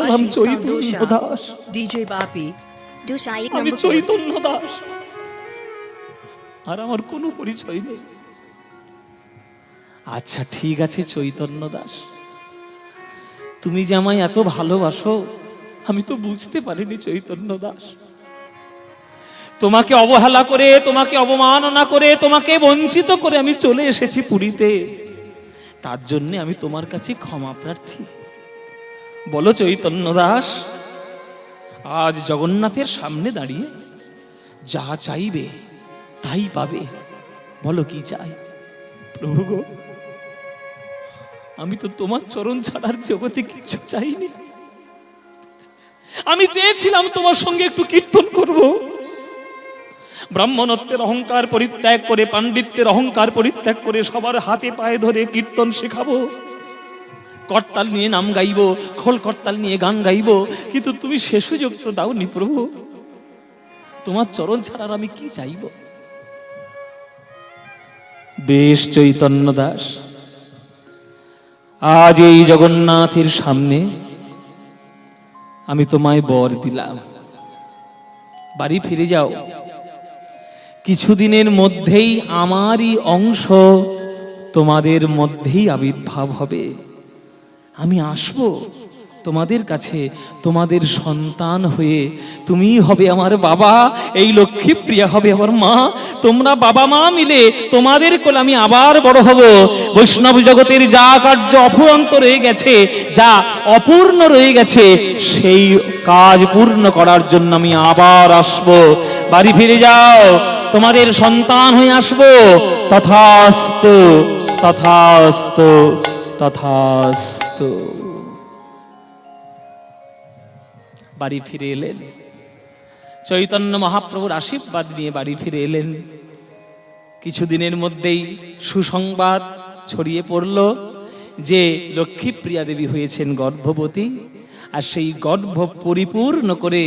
বললাম Chaitanya Das, DJ Bapi. আমি চৈতন্য দাস, আর আমার কোনো পরিচয় নেই। আচ্ছা ঠিক আছে চৈতন্য দাস, তুমি যে আমায় এত ভালোবাসো আমি তো বুঝতে পারিনি চৈতন্য দাস। তোমাকে অবহেলা করে, তোমাকে অবমাননা করে, তোমাকে বঞ্চিত করে আমি চলে এসেছি পুরীতে, তার জন্য আমি তোমার কাছে ক্ষমা প্রার্থী। বলো চৈতন্য দাস, আজ জগন্নাথের সামনে দাঁড়িয়ে যা চাইবে তাই পাবে, বলো কি চাই? প্রভু গো, আমি তো তোমার চরণ ছাড়ার জগতে কিছু চাইনি। আমি চেয়েছিলাম তোমার সঙ্গে একটু কীর্তন করব, ব্রাহ্মণত্বের অহংকার পরিত্যাগ করে, পাণ্ডিত্যের অহংকার পরিত্যাগ করে সবার হাতে পায়ে ধরে কীর্তন শেখাবো, করতাল নিয়ে নাম গাইবো, খোল করতাল নিয়ে গান গাইবো, কিন্তু তুমি সে সুযোগ তো দাওনি প্রভু। তোমার চরণ ছাড়ার আমি কি চাইব? বেশ চৈতন্য দাস, আজ এই জগন্নাথের সামনে আমি তোমায় বর দিলাম, বাড়ি ফিরে যাও। কিছুদিনের মধ্যেই আমারই অংশ তোমাদের মধ্যেই আবির্ভাব হবে। আমি আসব তোমাদের কাছে, তোমাদের সন্তান হয়ে। তুমিই হবে আমার বাবা, এই লক্ষ্মীপ্রিয়া হবে আমার মা। তোমরা বাবা মা মিলে তোমাদের কোলে আমি আবার বড় হব। বৈষ্ণব জগতের যা কার্য অফুরন্ত রয়ে গেছে, যা অপূর্ণ রয়ে গেছে, সেই কাজ পূর্ণ করার জন্য আমি আবার আসব। বাড়ি ফিরে যাও, তোমাদের সন্তান হয়ে আসব। তথাস্তু তথাস্তু তথাস্তু। বাড়ি ফিরে এলেন, চৈতন্য মহাপ্রভুর আশীর্বাদ নিয়ে বাড়ি ফিরে এলেন। কিছুদিনের মধ্যেই সুসংবাদ ছড়িয়ে পড়ল যে লক্ষ্মীপ্রিয়া দেবী হয়েছেন গর্ভবতী, আর সেই গর্ভ পরিপূর্ণ করে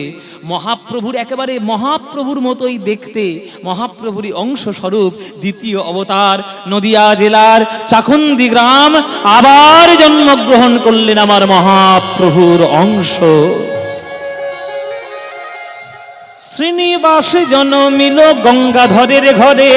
মহাপ্রভুর, একেবারে মহাপ্রভুর মতোই দেখতে, মহাপ্রভুরই অংশ স্বরূপ দ্বিতীয় অবতার নদিয়া জেলার চাকুন্দি গ্রাম আবার জন্মগ্রহণ করলেন আমার মহাপ্রভুর অংশ। শ্রীনিবাস জনমিল গঙ্গাধরের ঘরে,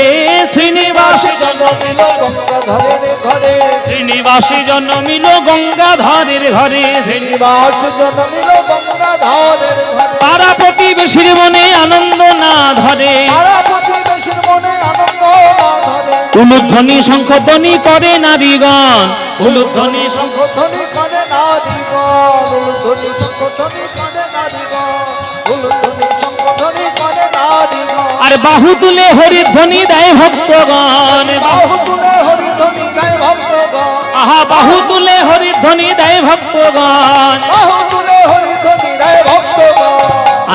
শ্রীনিবাস জনমিল গঙ্গাধরের ঘরে, শ্রীনিবাস জনমিল গঙ্গাধরের ঘরে, শ্রীনিবাস জনমিল গঙ্গাধরের ঘরে। পাড়া প্রতিবেশীর মনে আনন্দ না ধরে, পাড়া প্রতিবেশীর মনে আনন্দ না ধরে। উলুধ্বনি শঙ্খধ্বনি করে নারীগণ, উলুধ্বনি শঙ্খধ্বনি করে নারীগণ, উলুধ্বনি শঙ্খধ্বনি করে নারীগণ, উলুধ্বনি শঙ্খধ্বনি করে নারীগণ। আর বাহু তুলে হরিধ্বনি দেয় ভক্তগণ, বাহু তুলে হরিধ্বনি দেয় ভক্তগণ। আহা বাহু তুলে হরিধ্বনি দেয় ভক্তগণ, বাহু তুলে হরিধ্বনি দেয় ভক্তগণ।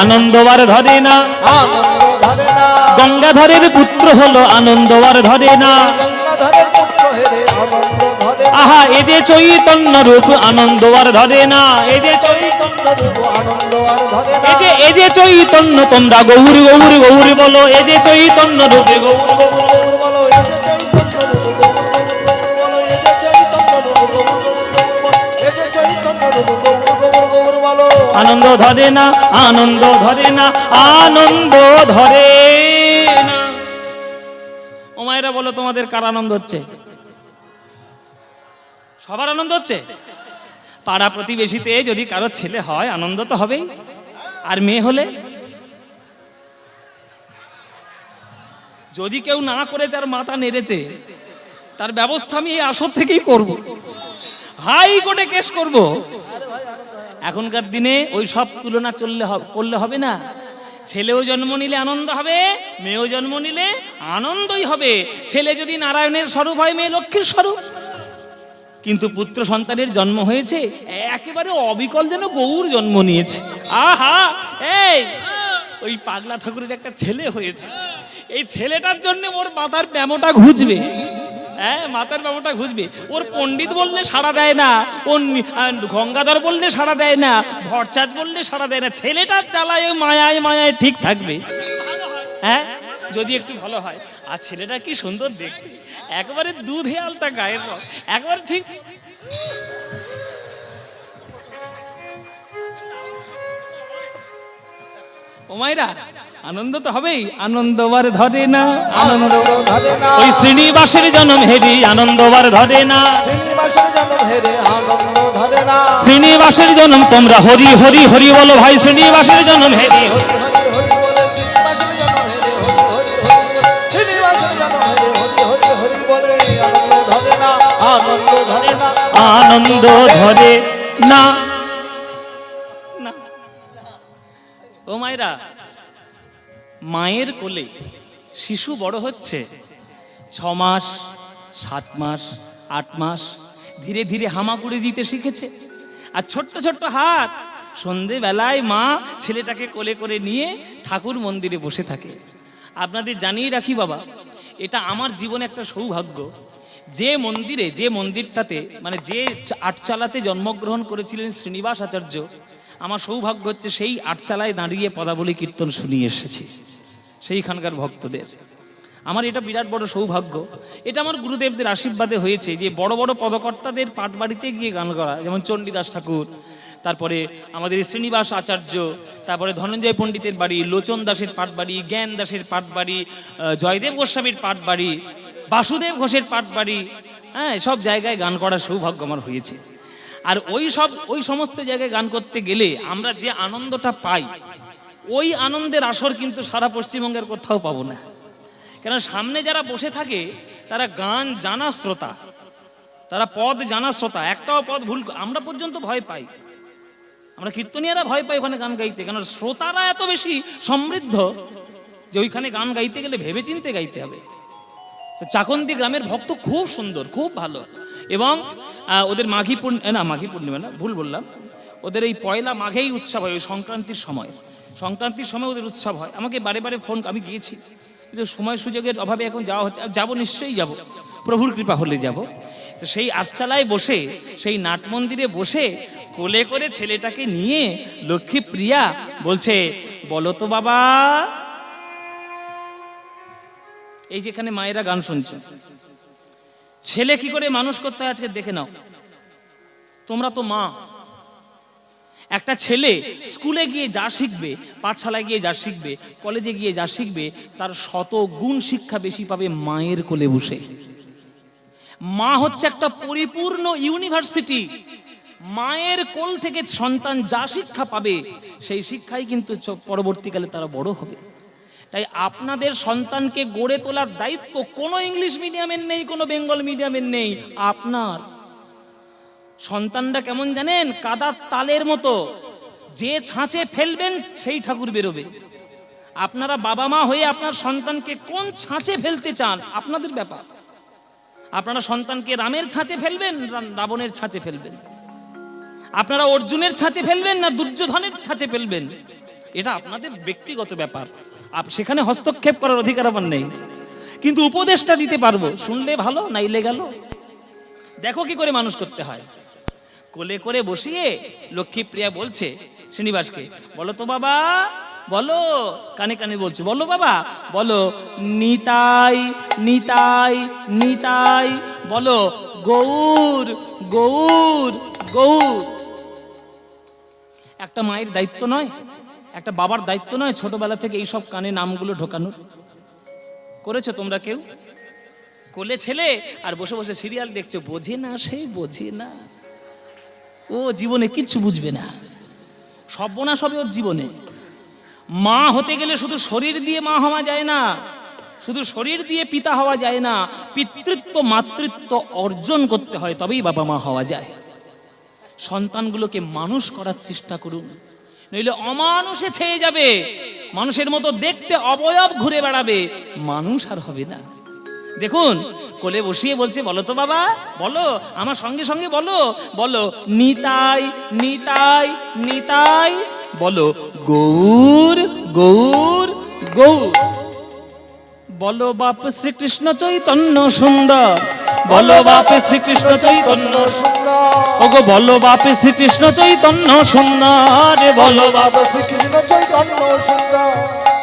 আনন্দবার ধরে না, আনন্দ ধরে না, গঙ্গাধরের পুত্র হলো আনন্দবার ধরে না, গঙ্গাধরের পুত্র হেরে আনন্দ ধরে। আহা এ যে চৈতন্য রূপ আনন্দবার ধরে না, এ যে চৈতন্য রূপ আনন্দবার ধরে না, এ যে চৈতন্য, তোমরা গৌর গৌর গৌর বলো, এ যে চৈতন্য রূপে গৌর গৌর গৌর বলো, এ যে চৈতন্য রূপে গৌর গৌর বলো, এ যে চৈতন্য রূপে গৌর গৌর, এ যে চৈতন্য রূপে গৌর গৌর গৌর বলো। আনন্দ ধরে না, আনন্দ ধরে না, আনন্দ ধরে না। ও মায়েরা বলো, তোমাদের কার আনন্দ হচ্ছে? সবার আনন্দ হচ্ছে। পাড়া প্রতিবেশীতে যদি কারো ছেলে হয় আনন্দ তো হবেই, আর মেয়ে হলে যদি কেউ না করে, যার মাথা নেড়েছে, তার ব্যবস্থা আমি এই আসর থেকেই করব, হাইকোর্টে কেস করব। এখনকার দিনে ওই সব তুলনা করলে হবে না। ছেলেও জন্ম নিলে আনন্দ হবে, মেয়েও জন্ম নিলে আনন্দই হবে। ছেলে যদি নারায়ণের স্বরূপ হয়, মেয়ে লক্ষ্মীর স্বরূপ। কিন্তু পুত্র সন্তানের জন্ম হয়েছে, একেবারে অবিকল যেন গৌর জন্ম নিয়েছে। আহা, এই ওই পাগলা ঠাকুরের একটা ছেলে হয়েছে, এই ছেলেটার জন্য ওর মাথার ব্যামোটা ঘুচবে। হ্যাঁ, মাথার ব্যামোটা ঘুচবে। ওর পণ্ডিত বললে সাড়া দেয় না, ওর গঙ্গাধর বললে সাড়া দেয় না, ভরচাঁদ বললে সাড়া দেয় না। ছেলেটার চালায় মায়ায় মায়ায় ঠিক থাকবে। হ্যাঁ, যদি একটু ভালো হয়। আর ছেলেটা কি সুন্দর দেখতে, একবারে দুধে আলতা গায়ের রং, একবারে ঠিক। ও মায়েরা, আনন্দ তো হবেই, আনন্দবার ধরে না, আনন্দ ধরে না, ওই শ্রীনিবাসের জন্ম হেরি আনন্দবার ধরে না, শ্রীনিবাসের জন্ম হেরে আনন্দ ধরে না, শ্রীনিবাসের জন্ম তোমরা হরি হরি হরি বলো ভাই, শ্রীনিবাসের জন্ম হেরি হরি হরি হরি বলে শ্রীনিবাসের জন্ম হেরে শ্রীনিবাসের জন্ম হেরে হরি হরি হরি বলে আনন্দ ধরে না, আনন্দ ধরে না, আনন্দ ধরে না। না। ও মায়েরা, মায়ের কোলে শিশু বড় হচ্ছে 6 মাস, 7 মাস, 8 মাস, ধীরে ধীরে হামাগুড়ি দিতে শিখেছে। আর ছোট্ট ছোট্ট হাত, সন্ধেবেলায় মা ছেলেটাকে কোলে করে নিয়ে ঠাকুর মন্দিরে বসে থাকে। আপনাদের জানিয়ে রাখি বাবা, এটা আমার জীবনে একটা সৌভাগ্য। যে মন্দিরে, যে মন্দিরটাতে মানে যে আটচালাতে জন্মগ্রহণ করেছিলেন শ্রীনিবাস আচার্য, আমার সৌভাগ্য হচ্ছে সেই আটচালায় দাঁড়িয়ে পদাবলী কীর্তন শুনিয়ে এসেছি সেইখানকার ভক্তদের। আমার এটা বিরাট বড় সৌভাগ্য। এটা আমার গুরুদেবদের আশীর্বাদে হয়েছে যে বড় বড় পদকর্তাদের পাঠবাড়িতে গিয়ে গান করা, যেমন চণ্ডীদাস ঠাকুর, তারপরে আমাদের শ্রীনিবাস আচার্য, তারপরে ধনঞ্জয় পণ্ডিতের বাড়ি, লোচন দাসের পাঠবাড়ি, জ্ঞান দাসের পাঠবাড়ি, জয়দেব গোস্বামীর পাঠবাড়ি, বাসুদেব ঘোষের পাঠবাড়ি, হ্যাঁ, সব জায়গায় গান করার সৌভাগ্য আমার হয়েছে। আর ওই সমস্ত জায়গায় গান করতে গেলে আমরা যে আনন্দটা পাই, ওই আনন্দের আসর কিন্তু সারা পশ্চিমবঙ্গের কোথাও পাবো না। কেন, সামনে যারা বসে থাকে তারা গান জানা শ্রোতা, তারা পদ জানা শ্রোতা, একটাও পদ ভুল, আমরা পর্যন্ত ভয় পাই, আমরা কীর্তনীয়রা ভয় পাই ওখানে গান গাইতে। কেন, শ্রোতারা এত বেশি সমৃদ্ধ যে ওইখানে গান গাইতে গেলে ভেবে চিন্তে গাইতে হবে। তো চাকন্দি গ্রামের ভক্ত খুব সুন্দর, খুব ভালো, এবং ওদের মাঘী পূর্ণিমা না, ভুল বললাম, ওদের এই পয়লা মাঘেই উৎসব হয়, ওই সংক্রান্তির সময় ওদের উৎসব হয়। আমাকে বারে বারে ফোন, আমি গিয়েছি কিন্তু সময় সুযোগের অভাবে এখন যাওয়া হচ্ছে। যাবো, নিশ্চয়ই যাব, প্রভুর কৃপা হলে যাব। তো সেই আটচালায় বসে, সেই নাট মন্দিরে বসে কোলে করে ছেলেটাকে নিয়ে লক্ষ্মী প্রিয়া বলছে, বলো তো বাবা। এই যেখানে মায়েরা গান শুনছো, ছেলে কি করে মানুষ করতে হয় আজকে দেখে নাও। তোমরা তো মা। একটা ছেলে স্কুলে গিয়ে যা শিখবে, পাঠশালায় গিয়ে যা শিখবে, কলেজে গিয়ে যা শিখবে, তার 100 গুণ শিক্ষা বেশি পাবে মায়ের কোলে বসে। মা হচ্ছে একটা পরিপূর্ণ ইউনিভার্সিটি। মায়ের কোল থেকে সন্তান যা শিক্ষা পাবে, সেই শিক্ষাই কিন্তু পরবর্তীকালে তারা বড় হবে। তাই আপনাদের সন্তানকে গড়ে তোলার দায়িত্ব কোনো ইংলিশ মিডিয়ামের নেই, কোনো বেঙ্গল মিডিয়ামের নেই, আপনার। সন্তানরা কেমন জানেন? কাদার তালের মতো, যে ছাঁচে ফেলবেন সেই ঠাকুর বেরোবে। আপনারা বাবা মা হয়ে আপনার সন্তানকে কোন ছাঁচে ফেলতে চান আপনাদের ব্যাপার। আপনারা সন্তানকে রামের ছাঁচে ফেলবেন, রাবণের ছাঁচে ফেলবেন, আপনারা অর্জুনের ছাঁচে ফেলবেন না দুর্যোধনের ছাঁচে ফেলবেন, এটা আপনাদের ব্যক্তিগত ব্যাপার। সেখানে হস্তক্ষেপ করার অধিকার আমার নেই, কিন্তু উপদেশটা দিতে পারবো। শুনলে ভালো, নাইলে গেল। দেখো কি করে মানুষ করতে হয়। কোলে করে বসিয়ে লক্ষ্মী প্রিয়া বলছে শ্রীনিবাসকে, বলো তো বাবা, বলো, কানে কানে বলছে, বলো বাবা, বলো নিতাই নিতাই নিতাই, বলো গৌর গৌর গৌর। একটা মায়ের দায়িত্ব নয়, একটা বাবার দায়িত্ব নয় ছোটবেলা থেকে এইসব কানে নামগুলো ঢোকানোর? করেছো তোমরা কেউ? কোলে ছেলে আর বসে বসে সিরিয়াল দেখছো, বোঝে না, সে বোঝে না, ও জীবনে কিচ্ছু বুঝবে না, সর্বনাশ হবে ওর জীবনে। মা হতে গেলে শুধু শরীর দিয়ে মা হওয়া যায় না, শুধু শরীর দিয়ে পিতা হওয়া যায় না, পিতৃত্ব মাতৃত্ব অর্জন করতে হয়, তবেই বাবা মা হওয়া যায়। সন্তানগুলোকে মানুষ করার চেষ্টা করুন, নইলে অমানুষে ছেয়ে যাবে, মানুষের মতো দেখতে অবয়ব ঘুরে বেড়াবে, মানুষ আর হবে না। দেখুন কোলে বসিয়ে বলছে, বলো তো বাবা, বলো, আমার সঙ্গে সঙ্গে বলো, বলো নিতাই নিতাই নিতাই, বলো গৌর গৌর গৌর। বলো বাপ শ্রীকৃষ্ণ চৈতন্য সুন্দর, বলো বাপ শ্রীকৃষ্ণ চৈতন্য সুন্দর, ওগো বলো বাপ শ্রীকৃষ্ণ চৈতন্য সুন্দর, বলো বাপ শ্রীকৃষ্ণ চৈতন্য সুন্দর।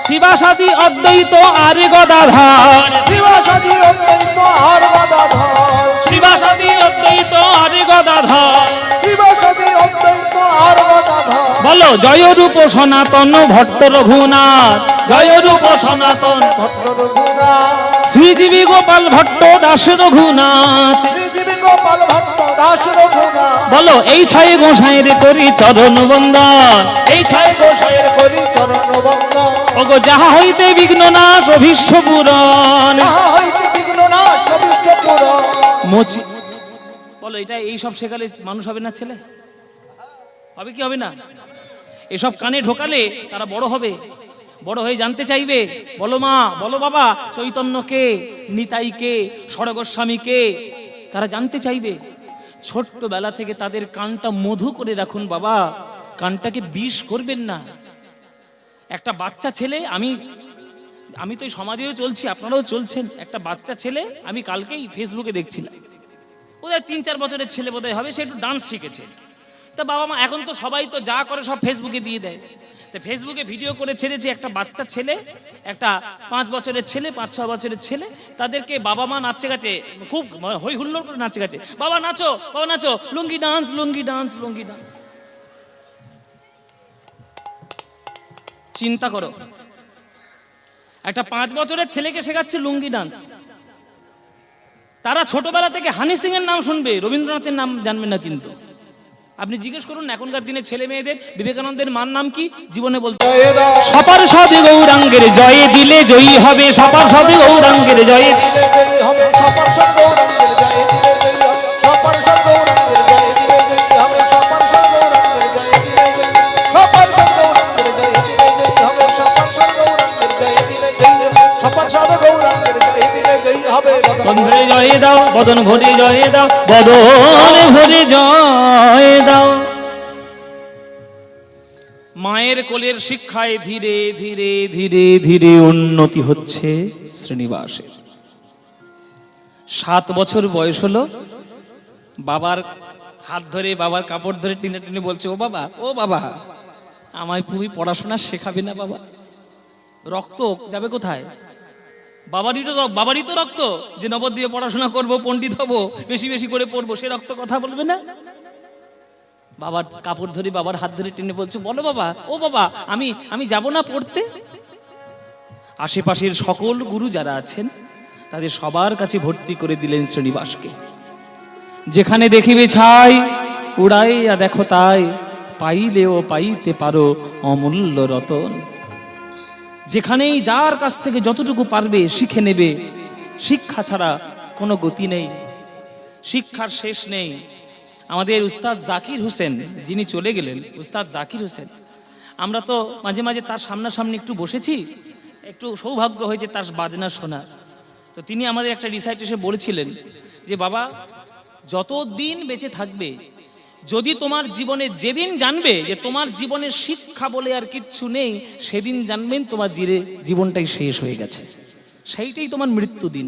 শিবাসাদি অদ্বৈত আর গদাধর, শিবাসাদি অদ্বৈত আর গদাধর, শিবাসাদি অদ্বৈত আর গদাধর, শিবাসাদি অদ্বৈত আর গদাধর। বলো জয় রূপ সনাতন ভট্ট রঘুনাথ, জয় রূপ সনাতন ভট্ট রঘুনাথ, শ্রীজীবী গোপাল ভট্ট দাস রঘুনাথ। শ্রীজীবী গোপাল ভট্ট দাস রঘুনাথ, বলো এই ছয় গোসাইয়ের করি চরণ বন্দন, এই ছয় গোসাইয়ের করি চরণ বন্দন, ওগো যাহা হইতে বিঘ্ন নাশ অভীষ্ট পূরণ। যাহা হইতে বিঘ্ন নাশ অভীষ্ট পূরণ। মোচি বলো এটা এই সব শেখালে মানুষ হবে না, ছেলে হবে কি হবে না? এসব কানে ঢোকালে তারা বড় হবে, বড় হয়ে জানতে চাইবে। বলো মা, বলো বাবা, চৈতন্যকে, নিতাইকে, ষড়গোস্বামীকে তারা জানতে চাইবে। ছোট্টবেলা থেকে তাদের কানটা মধু করে রাখুন বাবা, কানটাকে বিষ করবেন না। একটা বাচ্চা ছেলে, আমি তো এই সমাজেও চলছি, আপনারাও চলছেন। একটা বাচ্চা ছেলে আমি কালকেই ফেসবুকে দেখছিলাম, বোধহয় 3-4 বছরের ছেলে বোধহয় হবে, সে একটু ডান্স শিখেছে। তা বাবা মা এখন তো সবাই তো যা করে সব ফেসবুকে দিয়ে দেয়। তো ফেসবুকে ভিডিও করে ছেড়েছে একটা বাচ্চা ছেলে, একটা 5 বছরের ছেলে, 5-6 বছরের ছেলে, তাদেরকে বাবা মা নাচে গেছে, খুব হই হুল্লোড় করে নাচে গেছে। বাবা নাচো, বাবা নাচো, লুঙ্গি ডান্স, লুঙ্গি ডান্স, লুঙ্গি ডান্স। চিন্তা করো, একটা 5 বছরের ছেলেকে শেখাচ্ছে লুঙ্গি ডান্স। তারা ছোটবেলা থেকে হানি সিং এর নাম শুনবে, রবীন্দ্রনাথের নাম জানবে না। কিন্তু আপনি জিজ্ঞেস করুন এখনকার দিনে ছেলে মেয়েদের বিবেকানন্দের মার নাম কি, জীবনে বলতে সপার সদে গৌরাঙ্গের জয়ে দিলে জয়ী হবে, সপার সদে গৌরাঙ্গের জয়ে দিলে জয়ী হবে, সপার সদ গৌরাঙ্গের জয় দিলে জয়ী হবে, সপার সদ গৌরাঙ্গের জয় দিলে জয়ী হবে, সপার সদ গৌরাঙ্গের জয় দিলে জয়ী হবে, সপার সদ গৌরাঙ্গের জয় দিলে জয়ী হবে, সপার সদ গৌরাঙ্গের জয় দিলে জয়ী হবে, সপার সদ গৌরাঙ্গের জয় দিলে জয়ী হবে। বদন ভরে জয়ে দাও, বদন ভরে জয়ে দাও, বদন ভরে জয় দাও। মায়ের কোলের শিক্ষায় ধীরে ধীরে ধীরে ধীরে উন্নতি হচ্ছে শ্রীনিবাসের। 7 বছর বয়স হলো, বাবার হাত ধরে, বাবার কাপড় ধরে টেনে টেনে বলছে, ও বাবা, ও বাবা, আমায় তুমি পড়াশোনা শেখাবে না বাবা? রক্ত যাবে কোথায়? বাবারই তো রক্ত, যে নবদ্বীপে পড়াশোনা করব, পণ্ডিত হব, বেশি বেশি করে পড়বো, সে রক্ত কথা বলবে না? বাবার কাপড় ধরে, বাবার হাত ধরে টেনে বলছে, বলো বাবা, ও বাবা, আমি যাব না পড়তে? আশেপাশের সকল গুরু যারা আছেন তাদের সবার কাছে ভর্তি করে দিলেন শ্রীনিবাসকে। যেখানে দেখিবে ছাই, উড়াইয়া দেখো তাই, পাইলেও পাইতে পারো অমূল্য রতন। যেখানেই যার কাছ থেকে যতটুকু পারবে শিখে নেবে। শিক্ষা ছাড়া কোনো গতি নেই, শিক্ষার শেষ নেই। আমাদের উস্তাদ জাকির হোসেন, যিনি চলে গেলেন, উস্তাদ জাকির হোসেন, আমরা তো মাঝে মাঝে তার সামনাসামনি একটু বসেছি, একটু সৌভাগ্য হয়েছে তার বাজনা শোনার। তো তিনি আমাদের একটা রিসাইটেশনে বলেছিলেন যে বাবা, যতদিন বেঁচে থাকবে, যদি তোমার জীবনে যেদিন জানবে যে তোমার জীবনে শিক্ষা বলে আর কিচ্ছু নেই, সেদিন জানবেন তোমার জীবনটাই শেষ হয়ে গেছে। সেইটাই তোমার মৃত্যু দিন,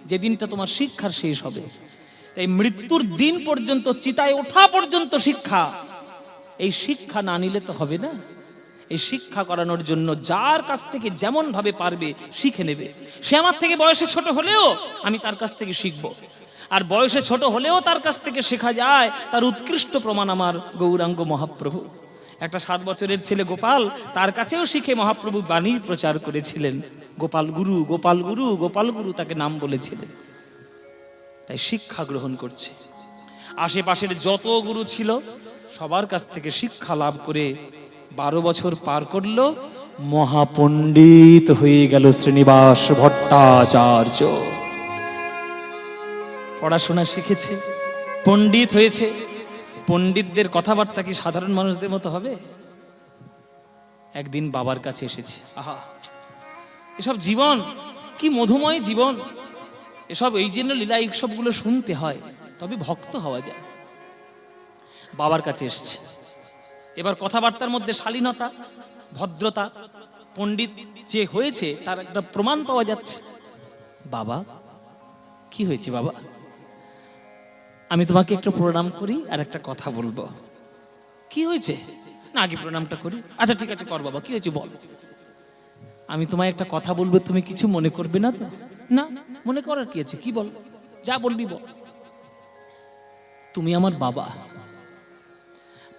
যে দিনটা তোমার শিক্ষার শেষ হবে। তাই মৃত্যুর দিন পর্যন্ত, চিতায় ওঠা পর্যন্ত শিক্ষা। এই শিক্ষা না নিলে তো হবে না। এই শিক্ষা করানোর জন্য যার কাছ থেকে যেমন ভাবে পারবে শিখে নেবে। সে আমার থেকে বয়সে ছোট হলেও আমি তার কাছ থেকে শিখব, আর বয়সে ছোট হলেও তার কাছ থেকে শেখা যায়, তার উৎকৃষ্ট প্রমাণ আমার গৌরাঙ্গ মহাপ্রভু। একটা 7 বছরের ছেলে গোপাল, তার কাছেও শিখে মহাপ্রভু বাণীর প্রচার করেছিলেন। গোপাল গুরু, গোপাল গুরু, গোপাল গুরু তাকে নাম বলেছিলেন। তাই শিক্ষা গ্রহণ করছে। আশেপাশের যত গুরু ছিল সবার কাছ থেকে শিক্ষা লাভ করে 12 বছর পার করলো, মহাপণ্ডিত হয়ে গেল শ্রীনিবাস ভট্টাচার্য। পড়াশোনা শিখেছে, পণ্ডিত হয়েছে। পণ্ডিতদের কথাবার্তা কি সাধারণ মানুষদের মতো হবে? একদিন বাবার কাছে এসেছে, আহা, এসব জীবন কি মধুময় জীবন! এসব এই জন্য লীলা উৎসবগুলো শুনতে হয়, তবে ভক্ত হওয়া যায়। বাবার কাছে এসছে, এবার কথাবার্তার মধ্যে শালীনতা, ভদ্রতা, পণ্ডিত যে হয়েছে তার একটা প্রমাণ পাওয়া যাচ্ছে। বাবা, কি হয়েছে বাবা? আমি তোমাকে একটু প্রণাম করি আর একটা কথা বলবো। কি হয়েছে? না, আগে প্রণামটা করি। আচ্ছা ঠিক আছে, কর বাবা, কি হয়েছে বল। আমি তোমায় একটা কথা বলবো, তুমি কিছু মনে করবে না তো? না, মনে করার কি আছে, কি বল, যা বলবি বল। তুমি আমার বাবা।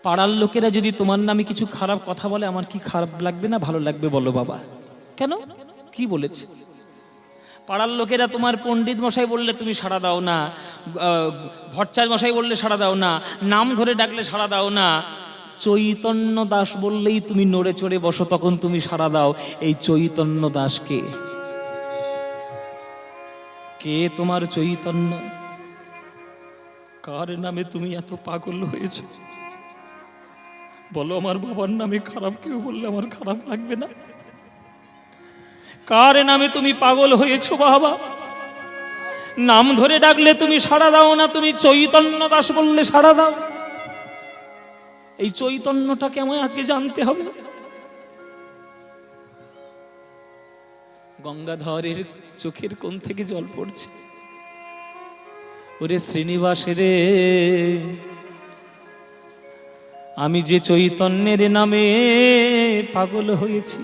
পাড়ার লোকেরা যদি তোমার নামে কিছু খারাপ কথা বলে আমার কি খারাপ লাগবে না ভালো লাগবে বলো বাবা? কেন, কি বলেছে? পাড়ার লোকেরা তোমার পণ্ডিত মশাই বললে তুমি সাড়া দাও না, ভট্টাচার্য মশাই বললে সাড়া দাও না, নাম ধরে ডাকলে সাড়া দাও না, চৈতন্য দাস বললেই তুমি নড়ে চড়ে বসো, তখন তুমি সাড়া দাও। এই চৈতন্য দাস কে? কে তোমার চৈতন্য? কার নামে তুমি এত পাগল হয়েছো বলো? আমার বাবার নামে খারাপ কেউ বললে আমার খারাপ লাগবে না? কার নামে তুমি পাগল হয়েছো বাবা? নাম ধরে ডাকলে তুমি সাড়া দাও না, তুমি চৈতন্য দাস বললে সাড়া দাও। এই চৈতন্যটাকে আমায় আজকে জানতে হবে। গঙ্গাধরের চোখের কোণ থেকে জল পড়ছে। ওরে শ্রীনিবাস রে, আমি যে চৈতন্যের নামে পাগল হয়েছি,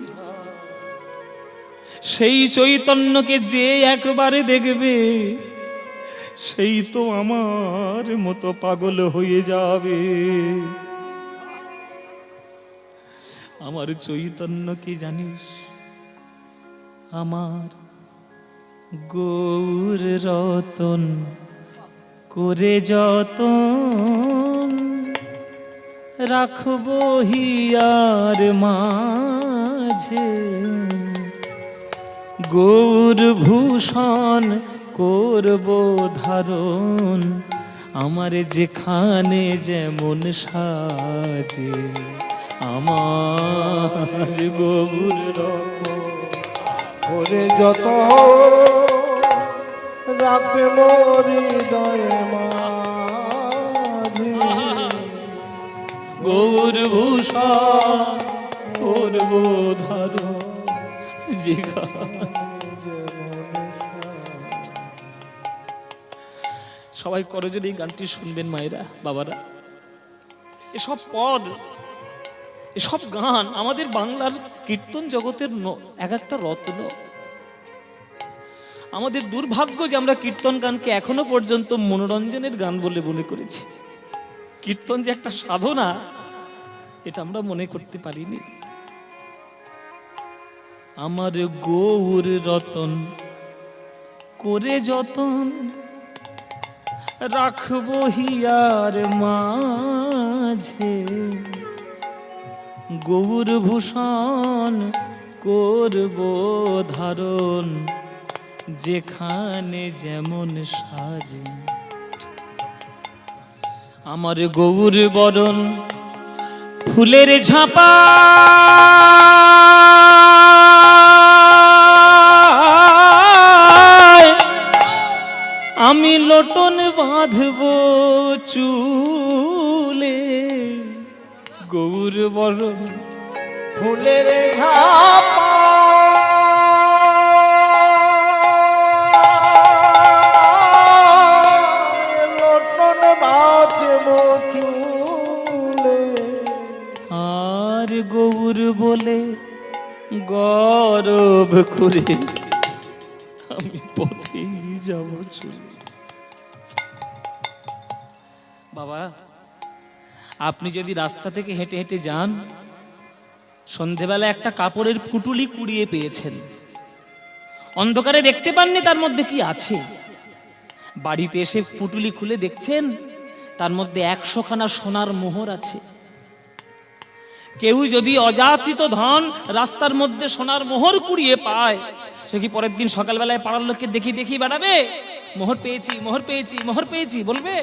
সেই চৈতন্যকে যে একবারে দেখবে সেই তো আমার মতো পাগল হয়ে যাবে। আমার চৈতন্য কি জানিস? আমার গৌর রতন করে যতন রাখবো হিয়ার মাঝে, গৌর ভূষণ করব ধারণ, আমার যেখানে যেমন সাজে। আমার গৌর রতন করে যত রাখতে হৃদয়ে মাঝে, গৌর ভূষণ করব ধারণ যেখানে। সবাই করজোড়ে এই গানটি শুনবেন মায়েরা, বাবারা। এসব পদ, এসব গান আমাদের বাংলার কীর্তন জগতের এক একটা রত্ন। আমাদের দুর্ভাগ্য যে আমরা কীর্তন গানকে এখনো পর্যন্ত মনোরঞ্জনের গান বলে মনে করেছি। কীর্তন যে একটা সাধনা, এটা আমরা মনে করতে পারিনি। আমার গৌর রতন করে যতন রাখবো হিয়ার মাঝে, গৌর ভূষণ করব ধারণ, যেখানে যেমন সাজে। আমার গৌর বরণ ফুলের ঝাপা, আমি লোটন বাঁধব চুলে, গৌর বরণ ফুলের ঝাপা, লোটন বাঁধব চুলে, আর গৌর বলে গরব করে আমি পথে যাব চলে। বাবা, আপনি যদি রাস্তা থেকে হেঁটে হেঁটে যান, সন্ধেবেলা একটা কাপড়ের পুটুলি কুড়িয়ে পেয়েছেন, অন্ধকারে দেখতে পাননি তার মধ্যে কি আছে, বাড়িতে এসে পুটুলি খুলে দেখছেন তার মধ্যে 100 খানা সোনার মোহর আছে। কেউ যদি অযাচিত ধন রাস্তার মধ্যে সোনার মোহর কুড়িয়ে পায়, সে কি পরের দিন সকালবেলায় পাড়ার লোককে দেখিয়ে দেখিয়ে বেড়াবে মোহর পেয়েছি, মোহর পেয়েছি, মোহর পেয়েছি বলবে?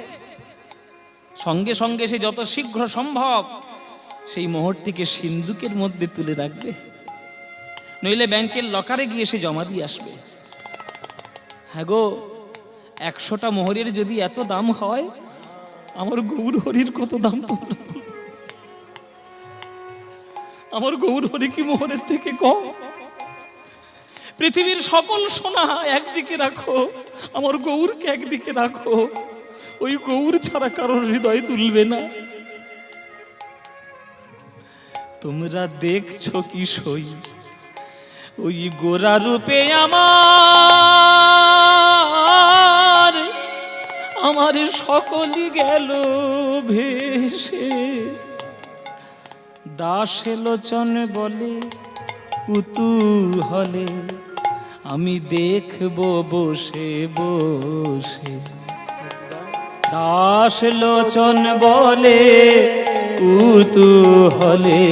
সঙ্গে সঙ্গে সে যত শীঘ্র সম্ভব সেই মোহরটিকে সিন্দুকের মধ্যে তুলে রাখবে, নইলে ব্যাংকের লকারে গিয়ে সে জমা দিয়ে আসবে। হ্যাঁ গো, 100টা মোহরের যদি এত দাম হয়, আমার গৌর হরির কত দাম তোমরা? আমার গৌর হরি কি মোহরের থেকে কম? পৃথিবীর সকল সোনা একদিকে রাখো, আমার গৌরকে একদিকে রাখো, ওই গৌর ছাড়া কারোর হৃদয় দুলবে না। তোমরা দেখছো কি সই ওই গোরা রূপে আমার, আমার সকলই গেল ভেসে, দাস লোচন বলে উতু হলে আমি দেখবো বসে বসে। দাস লোচন বলে উতু হলে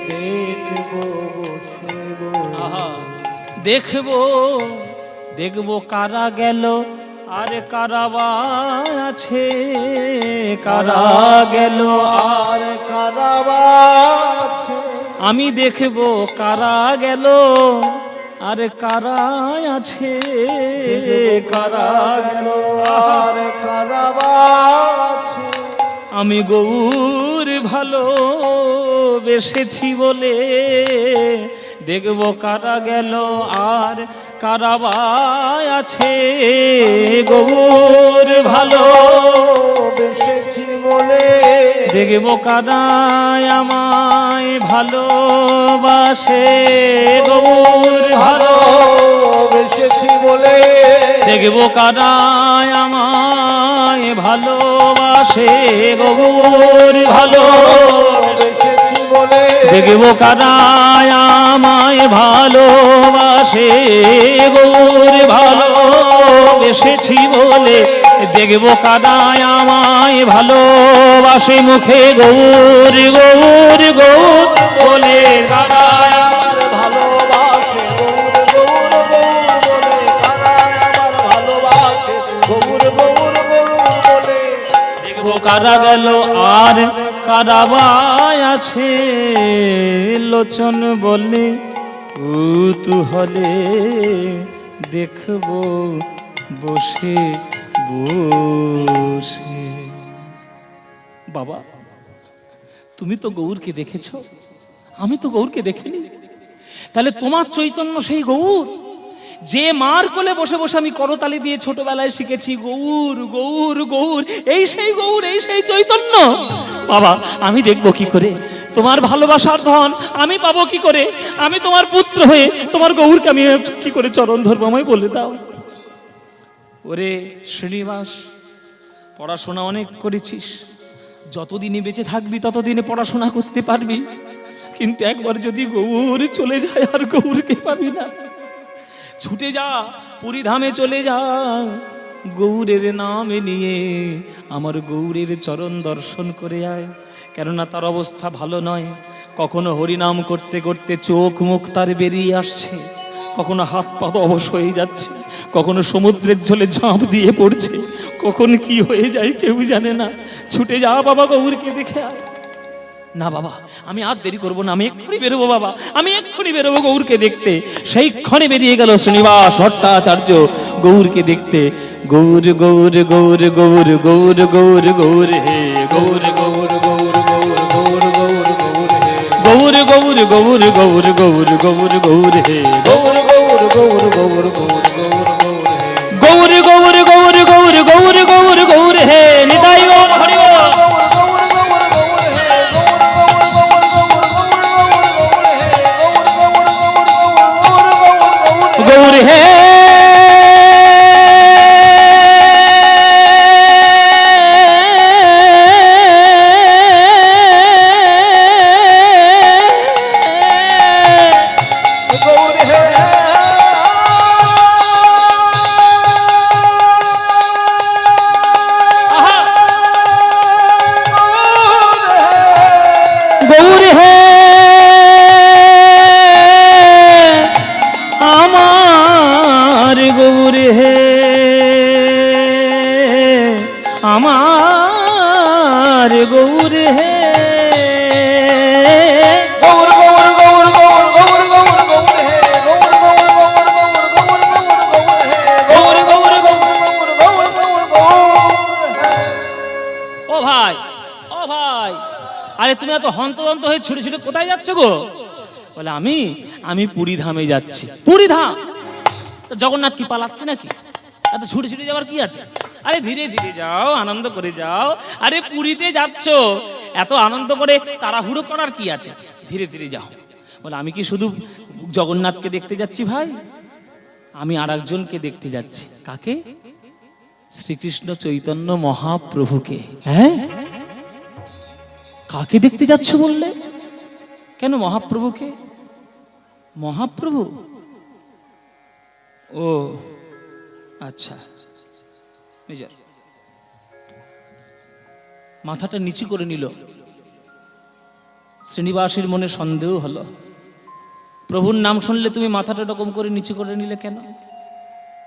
দেখবো বসে বসে। আহা, দেখবো দেখবো কারা গেল আর কারাবা আছে, কারা গেল আর কারাবা আছে। আমি দেখবো কারা গেল আর কারা আছে, কারা গেল আর কারাবা আছে। আমি গৌর ভালো বেসেছি বলে দেখবো কারা গেল আর কারাবা আছে। গৌর ভালো বেসেছি বলে দেখবো কারা আমায় ভালোবাসে। গৌর ভালো বেসেছি বলে দেখবো কারা আমায় ভালোবাসে। গৌর ভালো বেসেছি বলে দেখবো কারা আমায় ভালোবাসে। গৌর ভালো বেসেছি বলে দেখবো কারা আমায় ভালোবাসে। মুখে গৌর গৌর গৌর বলে কারা আমার ভালোবাসে। গৌর গৌর গৌর বলে কারা আমার ভালোবাসে। গৌর গৌর গৌর বলে দেখবো কারা গেল আর কারাবাই আছে। লোচন বলে উতু হলে দেখবো বসে বসে। বাবা, তুমি তো গৌরকে দেখেছো, আমি তো গৌরকে দেখিনি। তাহলে তোমার চৈতন্য সেই গৌর, যে মার কোলে বসে বসে আমি করতালি দিয়ে ছোটবেলায় শিখেছি গৌর গৌর গৌর, এই সেই গৌর, এই সেই চৈতন্য। বাবা, আমি দেখবো কি করে তোমার ভালোবাসার ধন আমি পাবো কি করে? আমি তোমার পুত্র হয়ে তোমার গৌরকে আমি কি করে চরণ ধরবো, আমায় বলে দাও। ওরে শ্রীনিবাস, পড়াশোনা অনেক করেছিস, যতদিনই বেঁচে থাকবি ততদিনে পড়াশোনা করতে পারবি, কিন্তু একবার যদি গৌর চলে যায় আর গৌরকে পাবি না। ছুটে যা, পুরীধামে চলে যা, গৌরের নামে নিয়ে আমার গৌরের চরণ দর্শন করে আয়। কেননা তার অবস্থা ভালো নয়। কখনো হরিনাম করতে করতে চোখ মুখ তার বেরিয়ে আসছে, কখনো হাত পা অবশ হয়ে যাচ্ছে, কখনো সমুদ্রের জলে ঝাঁপ দিয়ে পড়ছে, কখন কি হয়ে যায় কেউ জানে না। ছুটে যা বাবা, গৌরকে দেখে আয়। না বাবা, আমি আর দেরি করবো না, আমি এক্ষুনি বেরোবো বাবা, আমি এক্ষুনি বেরোবো গৌরকে দেখতে। সেই ক্ষণে বেরিয়ে গেল শ্রীনিবাস ভট্টাচার্য গৌরকে দেখতে। গৌর গৌর গৌর গৌর গৌর গৌর গৌর হে গৌর গৌর গৌর গৌর গৌর গৌর গৌর গৌর গৌর গৌর গৌর গৌর হে গৌর গৌর গৌর গৌর গৌর গৌর হে গৌর গৌর গৌর গৌর গৌর গৌর গৌর হে নিতাই গৌর হরি বল। গৌর হে গৌর হে আমার গৌর হে আমার গৌর হে গৌর গৌর গৌর গৌর গৌর গৌর গৌর হে গৌর গৌর গৌর গৌর গৌর গৌর গৌর গৌর গৌর গৌর। গৌর গৌর গৌর ও ভাই, ও ভাই, আরে তুমি এত হন্তদন্ত হয়ে ছুটে ছুটে কোথায় যাচ্ছ গো? বলে আমি পুরীধামে যাচ্ছি। পুরীধাম? তো জগন্নাথ কি পালাচ্ছে নাকি? এত ছুটে ছুটে যাওয়ার কি আছে? আরে ধীরে ধীরে যাও, আনন্দ করে যাও। আরে পুরীতে যাচ্ছ, এত আনন্দ করে তাড়াহুড়ো করার কি আছে? ধীরে ধীরে যাও। বলে আমি কি শুধু জগন্নাথকে দেখতে যাচ্ছি ভাই, আমি আর একজনকে দেখতে যাচ্ছি। কাকে? শ্রীকৃষ্ণ চৈতন্য মহাপ্রভুকে। হ্যাঁ, কাকে দেখতে যাচ্ছ বললে? কেন মহাপ্রভুকে? মহাপ্রভু, ও আচ্ছা। মেজর মাথাটা নিচু করে নিল। শ্রীনিবাসের মনে সন্দেহ হলো, প্রভুর নাম শুনলে তুমি মাথাটা এরকম করে নিচু করে নিলে কেন?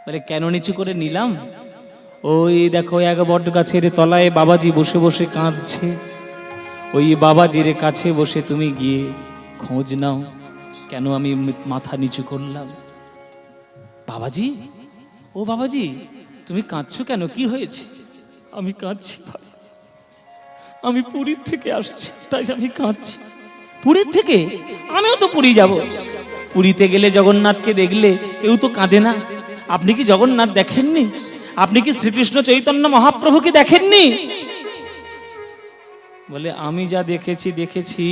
বলে কেন নিচু করে নিলাম? ওই দেখো এক বট গাছের তলায় বাবাজি বসে বসে কাঁদছে, ওই বাবাজির কাছে বসে তুমি গিয়ে খোঁজ নাও কেন আমি মাথা নিচু করলাম। বাবাজি, ও বাবাজি, তুমি কাঁদছো কেন? কি হয়েছে? আমি কাঁদছি ভাই, আমি পুরীর থেকে আসছি, তাই আমি কাঁদছি। পুরীর থেকে? আমিও তো পুরী যাব। পুরীতে গেলে জগন্নাথকে দেখলে কেউ তো কাঁদে না। আপনি কি জগন্নাথ দেখেননি? আপনি কি শ্রীকৃষ্ণ চৈতন্য মহাপ্রভুকে দেখেননি? বলে আমি যা দেখেছি দেখেছি,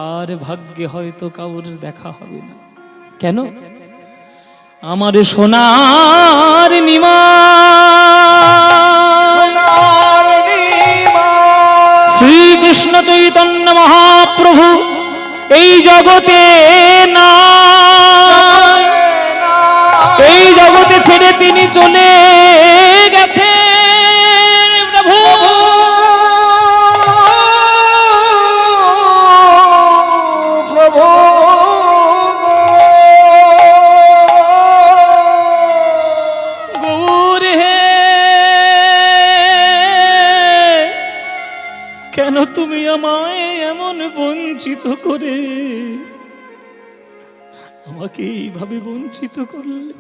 আর ভাগ্যে হয়তো কাউর দেখা হবে না। কেন? আমার সোনার নিমা শ্রীকৃষ্ণ চৈতন্য মহাপ্রভু এই জগতে না, এই জগতে ছেড়ে তিনি চলে গেছেন। প্রভু প্রভু গৌর হে, কেন তুমি আমায় এমন বঞ্চিত করে, আমাকে এইভাবে বঞ্চিত করলে?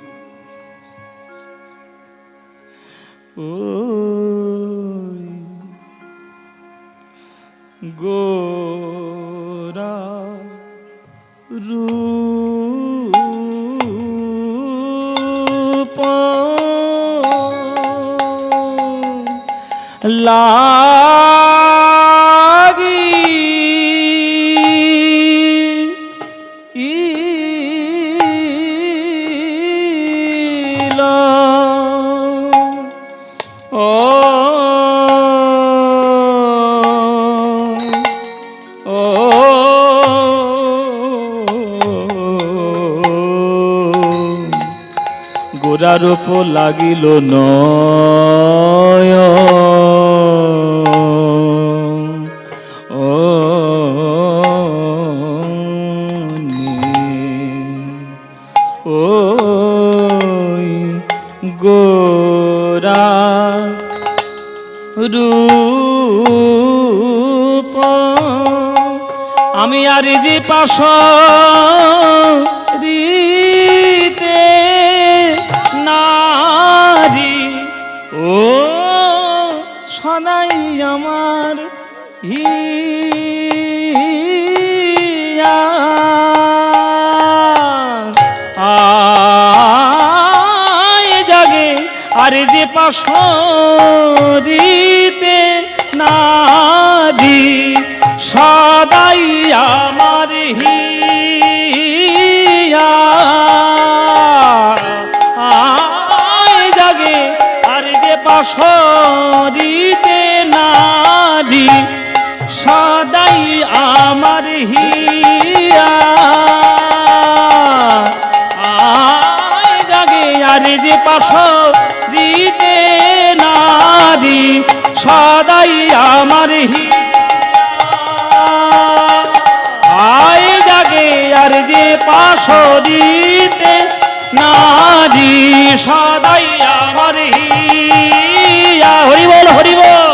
ও গোরা রূপ লাগি গোরারূপ লাগিল নয়, ও গোরা রূপ আমি আর যে পাশ রিতে নারী, ও সদাই আমার হিয়া আয় জাগে আর যে পাশ রিতে নারী, সদাই আমার হিয়া আয় জাগে আর যে পাশরিতে নারী, সদাই আমার হিয়া আয় জাগে আর যে পাশরিতে নারী, সদাই আমার হিয়া আয় জাগে আর যে পাশরিতে নারী, সদাই আমার হিয়া। হরি বল হরি বল।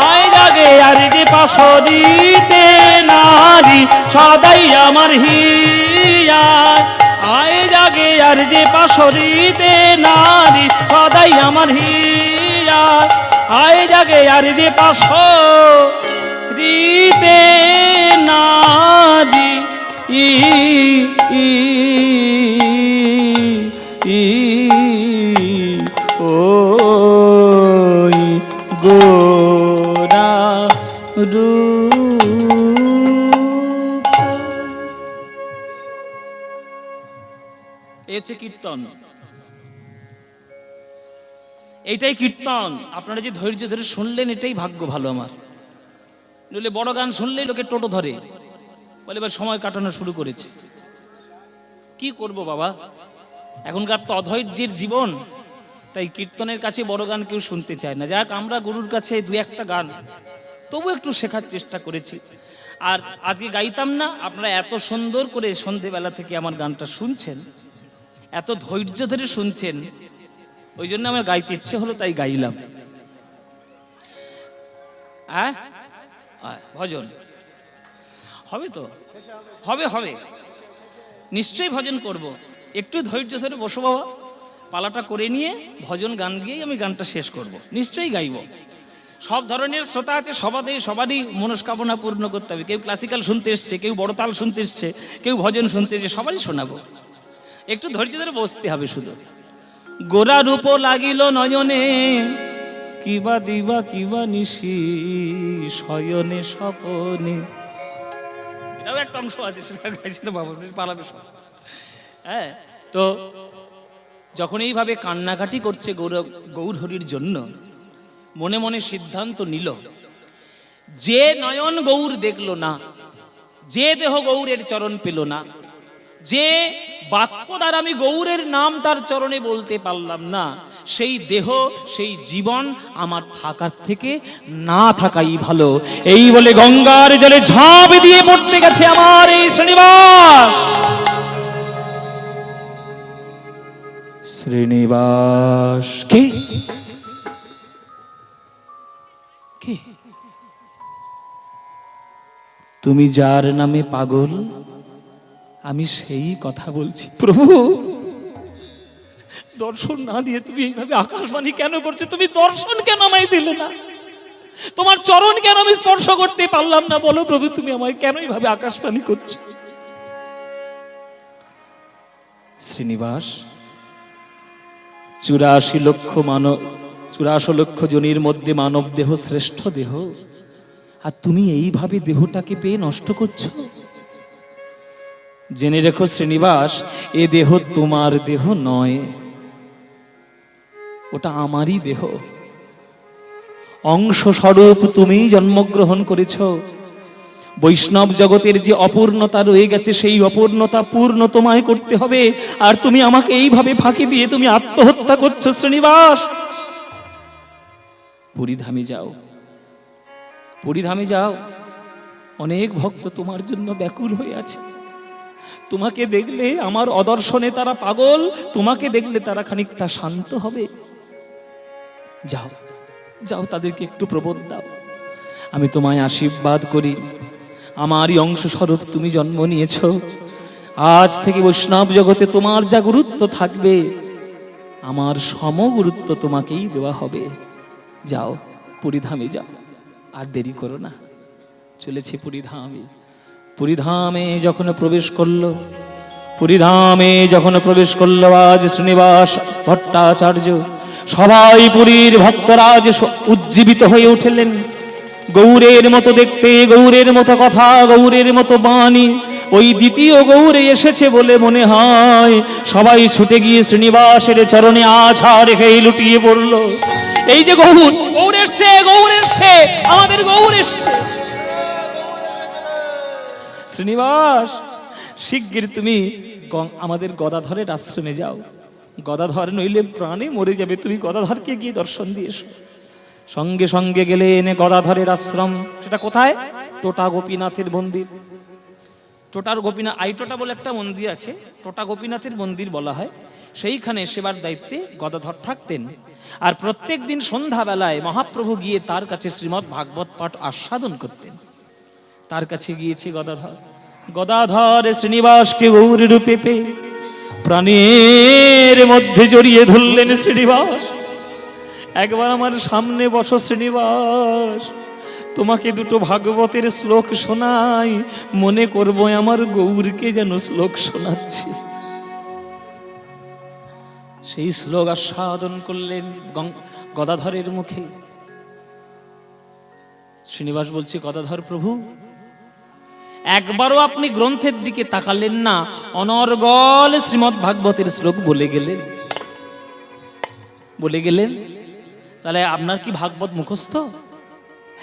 আয় জাগে আর যে পাশরিতে নারী, সদাই আমার হিয়া আয় জাগে আর যে পাশরিতে নারী, সদাই আমার হিয়া আয় জাগে আর যে পাশরিতে নারী, ওই গোরা রূপ। এই হচ্ছে কীর্তন, এইটাই কীর্তন। আপনারা যে ধৈর্য ধরে শুনলেন, এটাই ভাগ্য ভালো আমার। নইলে বড় গান শুনলেই লোকে টোটো ধরে, বলে এবার সময় কাটানো শুরু করেছে। কি করব বাবা, এখনকার তো অধৈর্যের জীবন, তাই কীর্তনের কাছে বড় গান কেউ শুনতে চায় না। যাক, আমরা গুরুর কাছে দু একটা গান তবু একটু শেখার চেষ্টা করেছি। আর আজকে গাইতাম না, আপনারা এত সুন্দর করে সন্ধেবেলা থেকে আমার গানটা শুনছেন, এত ধৈর্য ধরে শুনছেন, ওই জন্য আমার গাইতে ইচ্ছে হলো, তাই গাইলাম। ভজন হবে তো? হবে হবে, নিশ্চয়ই ভজন করব। একটু ধৈর্য ধরে বসো বাবা, পালাটা করে নিয়ে ভজন গান গিয়েই আমি গানটা শেষ করব, নিশ্চয়ই গাইব। সব ধরনের শ্রোতা আছে, সবারই মনস্কামনা পূর্ণ করতে হবে। কেউ ক্লাসিক্যাল শুনতে এসছে, কেউ বড় তাল শুনতে এসছে, কেউ ভজন শুনতে এসছে, সবারই শোনাবো। একটু ধৈর্য ধরে বসতে হবে শুধু। গোরা রূপ লাগিল নয়নে, কিবা দিবা কিবা নিশি, শয়নে স্বপনে। এটাও একটা অংশ আছে, সেটা গাইছিল বাবা, পালাবে সব। হ্যাঁ, তো যখন এইভাবে কান্নাকাটি করছে গৌরহরির জন্য, মনে মনে সিদ্ধান্ত নিল, যে নয়ন গৌর দেখলো না, যে দেহ গৌরের চরণ পেল না, যে বাক্য দ্বারা আমি গৌরের নাম তার চরণে বলতে পারলাম না, সেই দেহ সেই জীবন আমার থাকার থেকে না থাকাই ভালো। এই বলে গঙ্গার জলে ঝাঁপ দিয়ে পড়তে গেছে আমার এই শ্রীনিবাস। শ্রীনিবাস কে? কে? তুমি যার নামে পাগল, আমি সেই কথা বলছি। প্রভু, দর্শন না দিয়ে তুমি এইভাবে আকাশবাণী কেন করছো? তুমি দর্শন কেন আমায় দিলে না? তোমার চরণ কেন আমি স্পর্শ করতে পারলাম না? বলো প্রভু, তুমি আমায় কেন এইভাবে আকাশবাণী করছো? শ্রীনিবাস, 84 লক্ষ জনের মধ্যে মানব দেহ শ্রেষ্ঠ দেহ, আর তুমি এইভাবে দেহটাকে পেয়ে নষ্ট করছো। জেনে রেখো শ্রীনিবাস, এ দেহ তোমার দেহ নয়, ওটা আমারই দেহ। অংশ স্বরূপ তুমি জন্মগ্রহণ করেছ। বৈষ্ণব জগতের যে অপূর্ণতা রয়ে গেছে, সেই অপূর্ণতা পূর্ণ তোমায় করতে হবে। আর তুমি আমাকে এইভাবে ফাঁকি দিয়ে তুমি আত্মহত্যা করছো শ্রীনিবাস। পুরীধামে যাও, পুরীধামে যাও, অনেক ভক্ত তোমার জন্য ব্যাকুল হয়ে আছে। তোমাকে দেখলে আমার অদর্শনে তারা পাগল, তোমাকে দেখলে তারা খানিকটা শান্ত হবে। যাও যাও, তাদেরকে একটু প্রবোধ দাও। আমি তোমায় আশীর্বাদ করি, আমারই অংশ স্বরূপ তুমি জন্ম নিয়েছ। আজ থেকে বৈষ্ণব জগতে তোমার যা গুরুত্ব থাকবে, আমার সম গুরুত্ব তোমাকেই দেওয়া হবে। যাও, পুরীধামে যাও, আর দেরি করো না। চলেছে পুরীধামে। পুরীধামে যখন প্রবেশ করলো, পুরীধামে যখন প্রবেশ করলো আজ শ্রীনিবাস ভট্টাচার্য, সবাই পুরীর ভক্তরাজ উজ্জীবিত হয়ে উঠলেন। গৌরের মতো দেখতে, গৌরের মতো কথা, গৌরের মতো বাণী, ওই দ্বিতীয় গৌরে এসেছে বলে মনে হয়। সবাই ছুটে গিয়ে শ্রীনিবাসের চরণে আছা রেখে লুটিয়ে পড়ল। এই যে গৌর, গৌর এসছে, গৌর এসছে, আমাদের গৌর এসছে। শ্রীনিবাস, শিগগির তুমি আমাদের গদাধরের আশ্রমে যাও। গদাধর নইলে প্রাণে মরে যাবে, তুমি গদাধরকে গিয়ে দর্শন দিয়ে এসো। সঙ্গে সঙ্গে গেলেন গদাধরের আশ্রম। সেটা কোথায়? টোটা গোপীনাথের মন্দির। টোটার গোপীনাথ, আইটোটা বলে একটা মন্দির আছে, টোটা গোপীনাথের মন্দির বলা হয়। সেইখানে সেবার দায়িত্বে গদাধর থাকতেন। আর প্রত্যেক দিন সন্ধ্যাবেলায় মহাপ্রভু গিয়ে তার কাছে শ্রীমদ্ ভাগবত পাঠ আস্বাদন করতেন। তার কাছে গিয়েছে গদাধর। গদাধর শ্রীনিবাসকে গৌর রূপে পেয়ে প্রাণের মধ্যে জড়িয়ে ধরলেন। শ্রীনিবাস, একবার আমার সামনে বসো শ্রীনিবাস, তোমাকে দুটো ভাগবতের শ্লোক শোনাই, মনে করবো আমার গৌরকে যেন শ্লোক শোনাচ্ছি। সেই শ্লোক আস্বাদন করলেন গদাধরের মুখে। শ্রীনিবাস বলছে, গদাধর প্রভু, একবারও আপনি গ্রন্থের দিকে তাকালেন না, অনর্গল শ্রীমদ্ ভাগবতের শ্লোক বলে গেলেন। তাহলে আপনার কি ভাগবত মুখস্থ?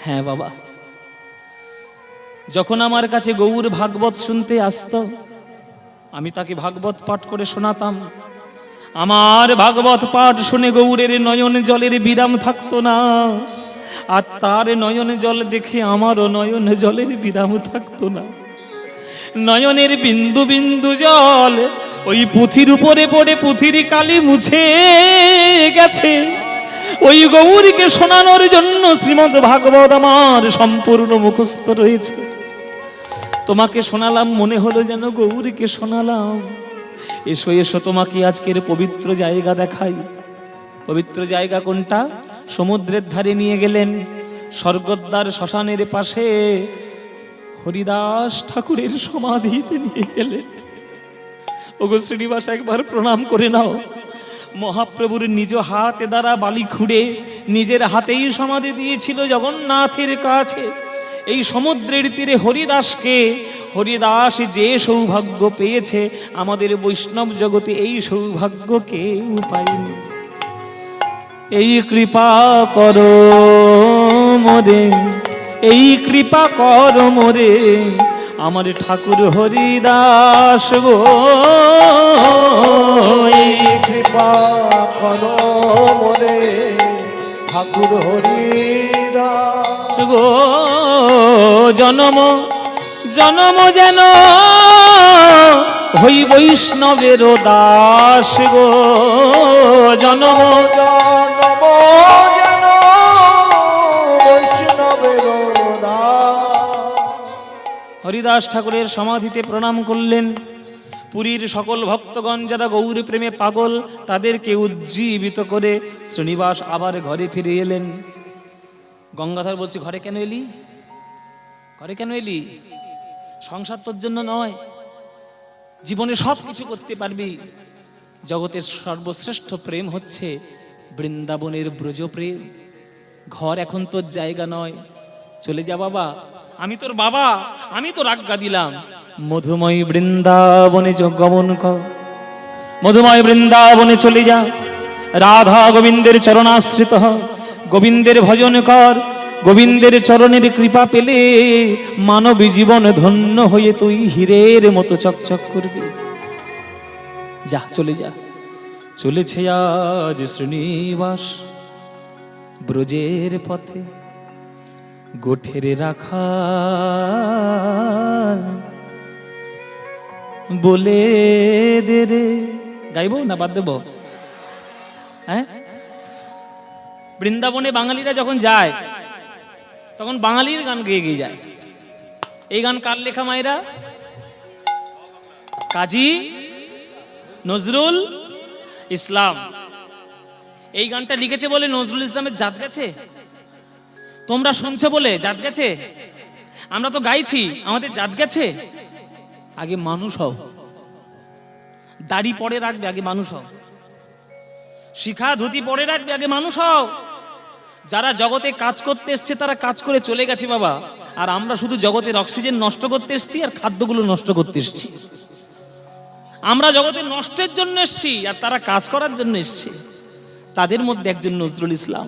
হ্যাঁ বাবা। যখন আমার কাছে গৌর ভাগবত শুনতে আসতো, আমি তাকে ভাগবত পাঠ করে শোনাতাম। আমার ভাগবত পাঠ শুনে গৌরের নয়ন জলের বিরাম থাকতো না, আর তার নয়ন জল দেখে আমারও নয়ন জলের বিরাম থাকতো না। নয়নের বিন্দু বিন্দু জল ওই পুঁথির উপরে পড়ে পুঁথির কালি মুছে গেছে। ওই গৌরীকে শোনানোর জন্য শ্রীমদ্ ভাগবত আমার সম্পূর্ণ মুখস্থ রয়েছে। তোমাকে শোনালাম, মনে হলো যেন গৌরীকে শোনালাম। এসো এসো, তোমাকে আজকের পবিত্র জায়গা দেখাই। পবিত্র জায়গা কোনটা? সমুদ্রের ধারে নিয়ে গেলেন, স্বর্গদ্বার শ্মশানের পাশে হরিদাস ঠাকুরের সমাধিতে নিয়ে গেলেন। ওগো শ্রীনিবাস, একবার প্রণাম করে নাও। মহাপ্রভুর নিজ হাতে দ্বারা বালি খুঁড়ে নিজের হাতেই সমাধি দিয়েছিল জগন্নাথের কাছে। এই সমুদ্রের তীরে হরিদাস যে সৌভাগ্য পেয়েছে, আমাদের বৈষ্ণব জগতে এই সৌভাগ্য কেউ পায়নি। এই কৃপা করো মোরে, এই কৃপা কর মোরে আমার ঠাকুর হরিদাস গো। এই কৃপা করো মোরে ঠাকুর হরিদাস গো, জনম জনম যেন হই বৈষ্ণবের দাস গো। জনম জনম যেন বৈষ্ণবের দাস। হরিদাস ঠাকুরের সমাধিতে প্রণাম করলেন। পুরীর সকল ভক্তগণ যারা গৌর প্রেমে পাগল, তাদেরকে উজ্জীবিত করে শ্রীনিবাস আবার ঘরে ফিরে এলেন। গঙ্গাধর বলছে, ঘরে কেন এলি? ঘরে কেন এলি? সংসার তোর জন্য নয়, জীবনে সব কিছু করতে পারবি। জগতের সর্বশ্রেষ্ঠ প্রেম হচ্ছে বৃন্দাবনের ব্রজ প্রেম। ঘর এখন তোর জায়গা নয়, চলে যা বাবা, আমি তোর বাবা, আমি তোর আজ্ঞা দিলাম। মধুময় বৃন্দাবনে গমন কর, মধুময় বৃন্দাবনে চলে যা। রাধা গোবিন্দের চরণাশ্রিত হ, গোবিন্দের ভজন কর। গোবিন্দের চরণের কৃপা পেলে মানবী জীবন ধন্য হয়ে তুই হীরের মতো চকচক করবি। যা, চলে যা। চলেছে আজ শ্রীনিবাস ব্রজের পথে, গোঠের রাখা বলে দে রে। গাইবো না বাদ দেব? হ্যাঁ, বৃন্দাবনে বাঙালিরা যখন যায় তখন বাঙালির গান গেয়ে গিয়ে যায়। এই গান কার লেখা মায়েরা? কাজী নজরুল ইসলাম। এই গানটা লিখেছে বলে নজরুল ইসলামের জাত গেছে? তোমরা শুনছো বলে জাত গেছে? আমরা তো গাইছি, আমাদের জাত গেছে? আগে মানুষ হও, দাড়ি পরে রাখবে, আগে মানুষ হও। শিখা ধুতি পরে রাখবে, আগে মানুষ হও। যারা জগতে কাজ করতে এসছে তারা কাজ করে চলে গেছে বাবা, আর আমরা শুধু জগতের অক্সিজেন নষ্ট করতে এসছি আর খাদ্যগুলো নষ্ট করতে এসছি। আমরা জগতের নষ্টের জন্য এসছি আর তারা কাজ করার জন্য এসছে। তাদের মধ্যে একজন নজরুল ইসলাম,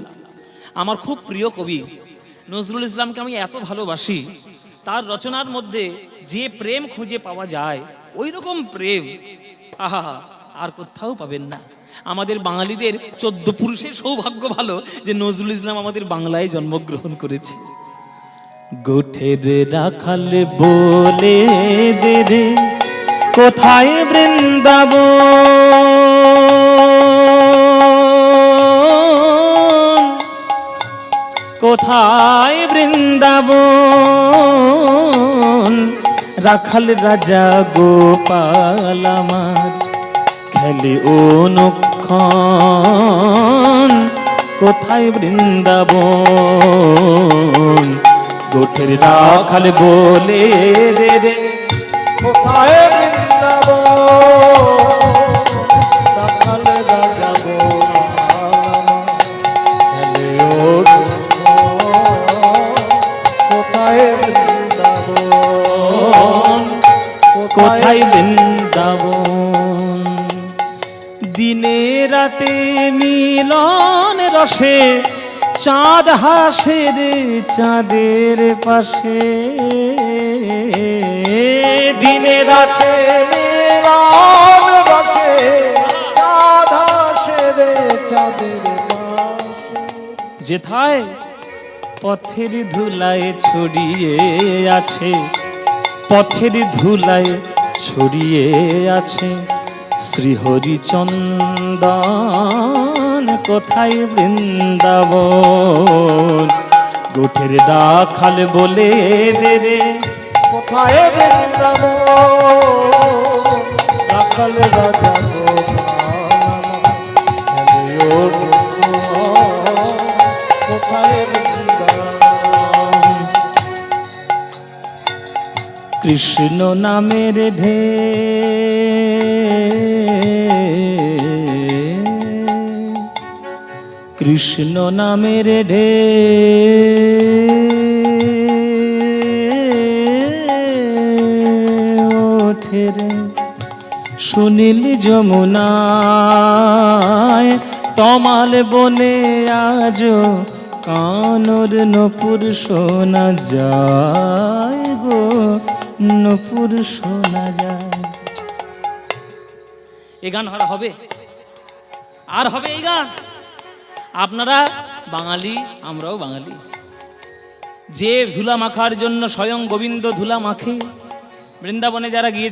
আমার খুব প্রিয় কবি। নজরুল ইসলামকে আমি এত ভালোবাসি, তার রচনার মধ্যে যে প্রেম খুঁজে পাওয়া যায় ওই রকম প্রেম আহা আর কোথাও পাবেন না। আমাদের বাঙালিদের 14 পুরুষের সৌভাগ্য ভালো যে নজরুল ইসলাম আমাদের বাংলায় জন্মগ্রহণ করেছে। গোঠের রাখাল বলে দে রে কোথায় বৃন্দাবন, কোথায় বৃন্দাবন, রাখাল রাজা গোপাল আমার খেলে অনুক্ষণ, কোথায় বৃন্দাবন। গোঠের রাখাল বলে রে রে কোথায় বৃন্দাবন, রাখাল রাজা গোপাল কোথায় বৃন্দাবন, কোথায় বৃন্দাবন। দিনে রাতে মিলন রসে চাঁদ হাসে রে চাঁদের পাশে, দিনে রাতে মিলন রসে রাধা সেরে চাঁদের মাসে। যেথায় পথের ধুলায় ছড়িয়ে আছে, পথের ধুলায় ছড়িয়ে আছে শ্রীহরিচন্দন, কোথায় বৃন্দাবন? গোঠের রাখাল বলে দে রে, কোথায় বৃন্দাবন? রাখাল রাজা কোথায় বৃন্দাবন? কৃষ্ণ নামের কৃষ্ণ নামের ওঠে রে সুনীল যমুনায়, তমাল বনে আজ কানর নপুর শোনা যায় গো, নপুর শোনা যায়। এই গান হবে আর হবে এই গান? আপনারা বাঙালি, আমরাও বাঙালি। যে ধুলা মাখার জন্য স্বয়ং গোবিন্দ ধুলা মাখে, বৃন্দাবনে যারা গিয়েছে